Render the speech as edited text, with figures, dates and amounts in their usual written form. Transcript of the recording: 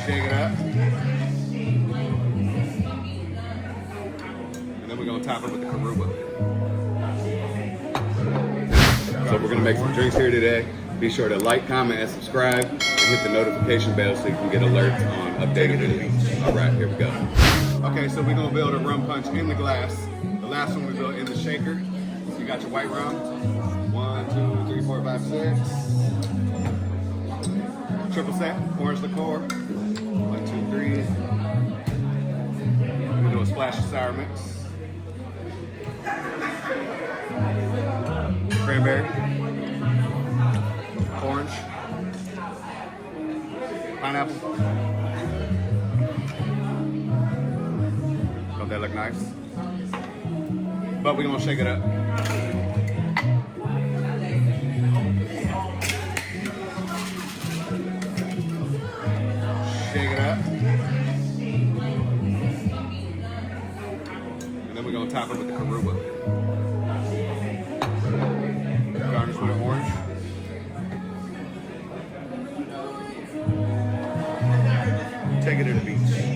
Shake it up. And then we're gonna top it with the Karuba. So we're gonna make some drinks here today. Be sure to like, comment, and subscribe, and hit the notification bell so you can get alerts on updated videos. All right, here we go. Okay, so we're gonna build a rum punch in the glass. The last one we built in the shaker. You got your white rum. 1, 2, 3, 4, 5, 6. Triple sec, orange liqueur. 1, 2, 3. We're gonna do a splash of sour mix. Cranberry. Orange. Pineapple. Don't that look nice? But we're gonna shake it up. Shake it up. And then we're gonna top it with the Karuba. Garnish with an orange. Take it to the beach.